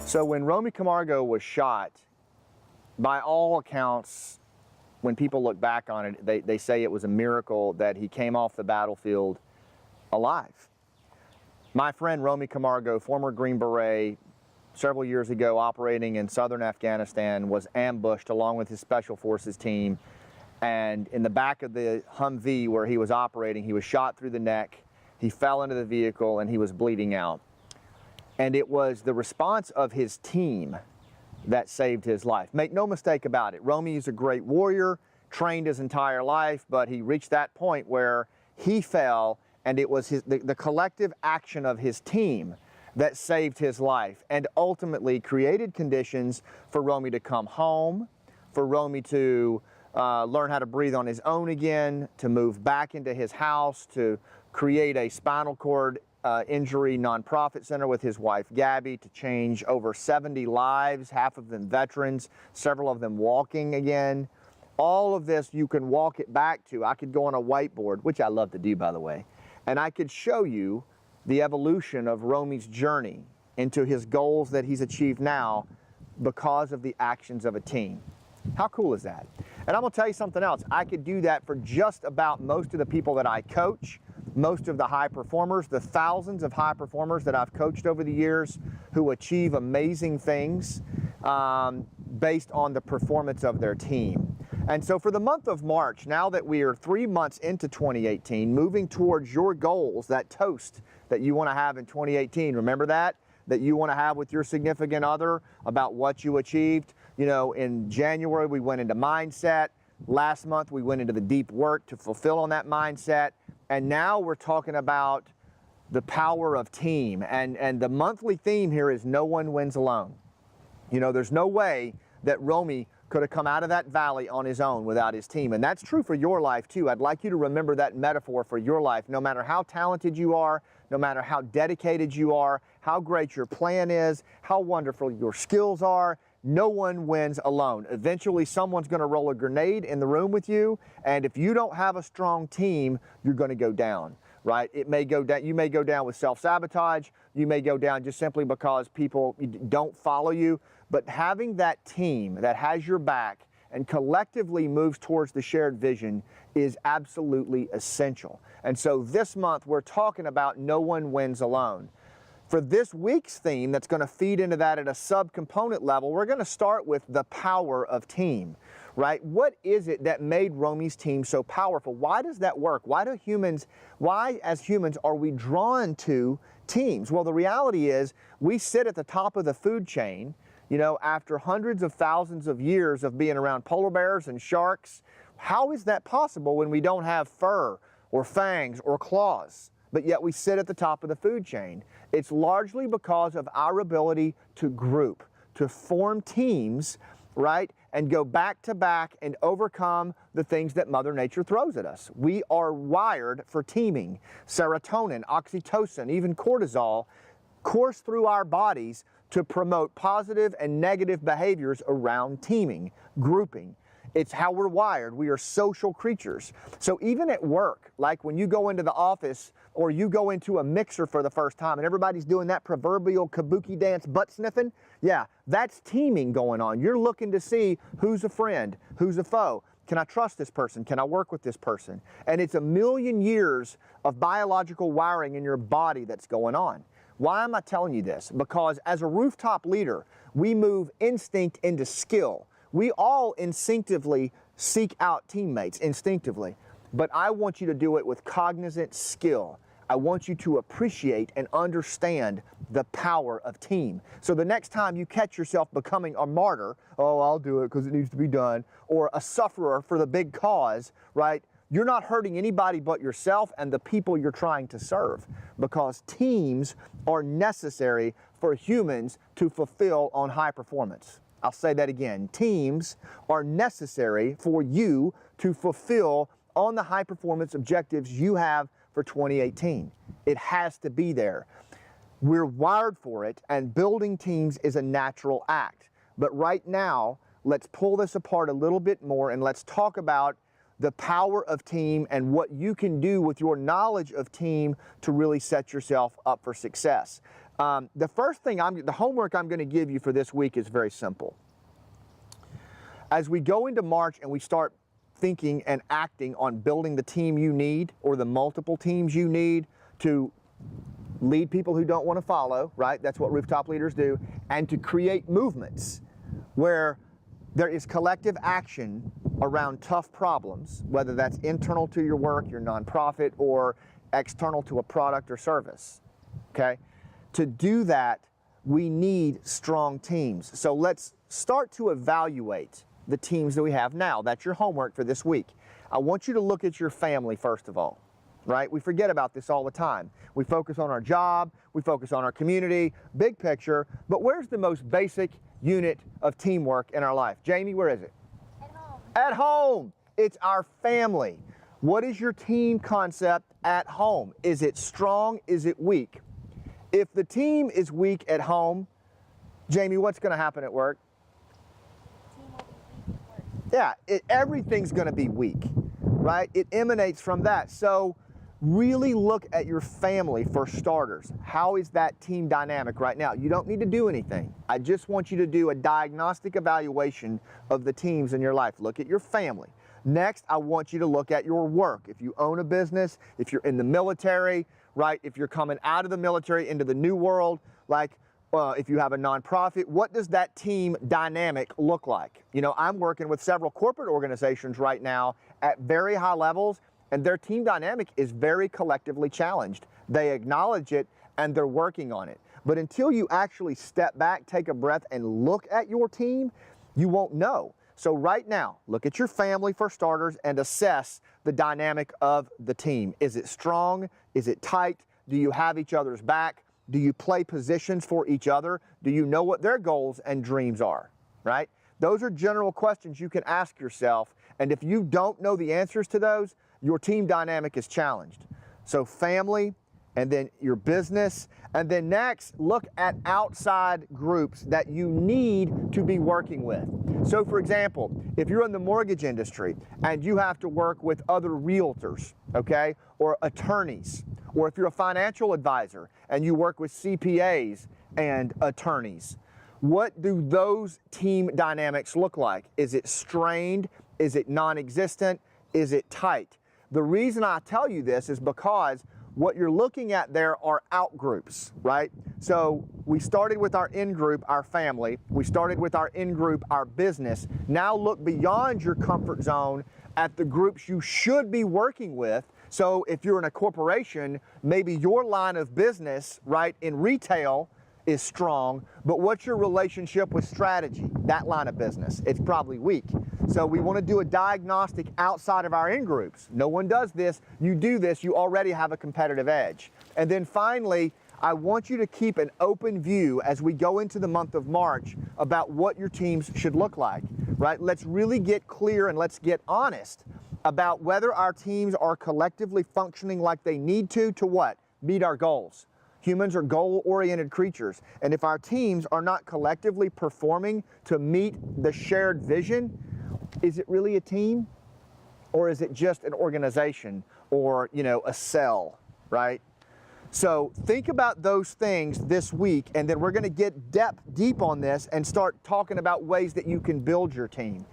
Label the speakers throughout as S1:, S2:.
S1: So when Romy Camargo was shot, by all accounts, when people look back on it, they say it was a miracle that he came off the battlefield alive. My friend Romy Camargo, former Green Beret, several years ago operating in southern Afghanistan, was ambushed along with his Special Forces team. And in the back of the Humvee where he was operating, he was shot through the neck. He fell into the vehicle and he was bleeding out. And it was the response of his team that saved his life. Make no mistake about it. Romy is a great warrior, trained his entire life, but he reached that point where he fell, and it was the collective action of his team that saved his life and ultimately created conditions for Romy to come home, for Romy to learn how to breathe on his own again, to move back into his house, to create a spinal cord injury nonprofit center with his wife Gabby, to change over 70 lives, half of them veterans, several of them walking again. All of this you can walk it back to. I could go on a whiteboard, which I love to do, by the way, and I could show you the evolution of Romy's journey into his goals that he's achieved now because of the actions of a team. How cool is that? And I'm gonna tell you something else. I could do that for just about most of the people that I coach, most of the high performers, the thousands of high performers that I've coached over the years who achieve amazing things based on the performance of their team. And so for the month of March, now that we are 3 months into 2018, moving towards your goals, that toast that you want to have in 2018, remember that you want to have with your significant other about what you achieved. You know, in January, we went into mindset. Last month, we went into the deep work to fulfill on that mindset. And now we're talking about the power of team. And the monthly theme here is no one wins alone. You know, there's no way that Romy could have come out of that valley on his own without his team. And that's true for your life too. I'd like you to remember that metaphor for your life. No matter how talented you are, no matter how dedicated you are, how great your plan is, how wonderful your skills are, no one wins alone. Eventually, someone's going to roll a grenade in the room with you, and if you don't have a strong team, you're going to go down, right? It may go down. You may go down with self-sabotage. You may go down just simply because people don't follow you. But having that team that has your back and collectively moves towards the shared vision is absolutely essential. And so this month, we're talking about no one wins alone. For this week's theme that's going to feed into that at a subcomponent level, we're going to start with the power of team, right? What is it that made Romy's team so powerful? Why does that work? Why as humans are we drawn to teams? Well, the reality is we sit at the top of the food chain, you know, after hundreds of thousands of years of being around polar bears and sharks. How is that possible when we don't have fur or fangs or claws, but yet we sit at the top of the food chain? It's largely because of our ability to group, to form teams, right, and go back to back and overcome the things that Mother Nature throws at us. We are wired for teaming. Serotonin, oxytocin, even cortisol course through our bodies to promote positive and negative behaviors around teaming, grouping. It's how we're wired. We are social creatures. So even at work, like when you go into the office or you go into a mixer for the first time and everybody's doing that proverbial kabuki dance butt sniffing, yeah, that's teaming going on. You're looking to see who's a friend, who's a foe. Can I trust this person? Can I work with this person? And it's a million years of biological wiring in your body that's going on. Why am I telling you this? Because as a rooftop leader, we move instinct into skill. We all instinctively seek out teammates, instinctively. But I want you to do it with cognizant skill. I want you to appreciate and understand the power of team. So the next time you catch yourself becoming a martyr, oh, I'll do it because it needs to be done, or a sufferer for the big cause, right? You're not hurting anybody but yourself and the people you're trying to serve, because teams are necessary for humans to fulfill on high performance. I'll say that again. Teams are necessary for you to fulfill on the high performance objectives you have for 2018. It has to be there. We're wired for it, and building teams is a natural act. But right now, let's pull this apart a little bit more and let's talk about the power of team and what you can do with your knowledge of team to really set yourself up for success. The first thing, the homework I'm going to give you for this week is very simple. As we go into March and we start thinking and acting on building the team you need or the multiple teams you need to lead people who don't want to follow, right? That's what Rooftop Leaders do, and to create movements where there is collective action around tough problems, whether that's internal to your work, your nonprofit, or external to a product or service, okay? To do that, we need strong teams. So let's start to evaluate the teams that we have now. That's your homework for this week. I want you to look at your family first of all, right? We forget about this all the time. We focus on our job, we focus on our community, big picture, but where's the most basic unit of teamwork in our life? Jamie, where is it?
S2: At home.
S1: At home. It's our family. What is your team concept at home? Is it strong? Is it weak? If the team is weak at home, Jamie, what's going to happen at work? Yeah, everything's going to be weak, right? It emanates from that. So really look at your family for starters. How is that team dynamic right now? You don't need to do anything. I just want you to do a diagnostic evaluation of the teams in your life. Look at your family. Next, I want you to look at your work. If you own a business, if you're in the military, right? If you're coming out of the military into the new world, like if you have a nonprofit, what does that team dynamic look like? You know, I'm working with several corporate organizations right now at very high levels, and their team dynamic is very collectively challenged. They acknowledge it and they're working on it. But until you actually step back, take a breath, and look at your team, you won't know. So right now, look at your family for starters and assess the dynamic of the team. Is it strong? Is it tight? Do you have each other's back? Do you play positions for each other? Do you know what their goals and dreams are, right? Those are general questions you can ask yourself. And if you don't know the answers to those, your team dynamic is challenged. So family, and then your business, and then next, look at outside groups that you need to be working with. So for example, if you're in the mortgage industry and you have to work with other realtors, okay, or attorneys, or if you're a financial advisor and you work with CPAs and attorneys, what do those team dynamics look like? Is it strained? Is it non-existent? Is it tight? The reason I tell you this is because what you're looking at there are out groups, right? So we started with our in group, our family. We started with our in group, our business. Now look beyond your comfort zone at the groups you should be working with. So if you're in a corporation, maybe your line of business, right, in retail is strong, but what's your relationship with strategy, that line of business? It's probably weak. So we want to do a diagnostic outside of our in-groups. No one does this. You do this, you already have a competitive edge. And then finally, I want you to keep an open view as we go into the month of March about what your teams should look like, right? Let's really get clear and let's get honest about whether our teams are collectively functioning like they need to what? Meet our goals. Humans are goal-oriented creatures, and if our teams are not collectively performing to meet the shared vision, is it really a team? Or is it just an organization or, you know, a cell, right? So think about those things this week, and then we're going to get deep on this and start talking about ways that you can build your team.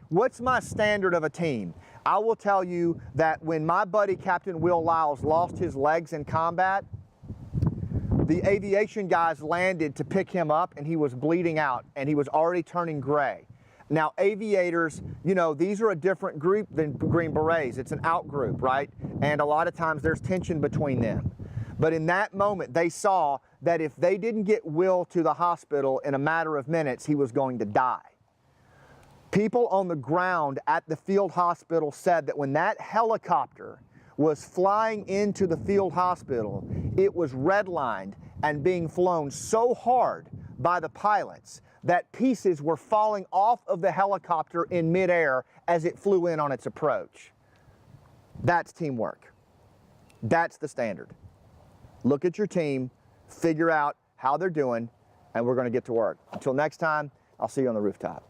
S1: What's my standard of a team? I will tell you that when my buddy Captain Will Lyles lost his legs in combat, the aviation guys landed to pick him up and he was bleeding out and he was already turning gray. Now aviators, you know, these are a different group than Green Berets. It's an out group, right? And a lot of times there's tension between them. But in that moment, they saw that if they didn't get Will to the hospital in a matter of minutes, he was going to die. People on the ground at the field hospital said that when that helicopter was flying into the field hospital, it was redlined and being flown so hard by the pilots that pieces were falling off of the helicopter in midair as it flew in on its approach. That's teamwork. That's the standard. Look at your team, figure out how they're doing, and we're going to get to work. Until next time, I'll see you on the rooftop.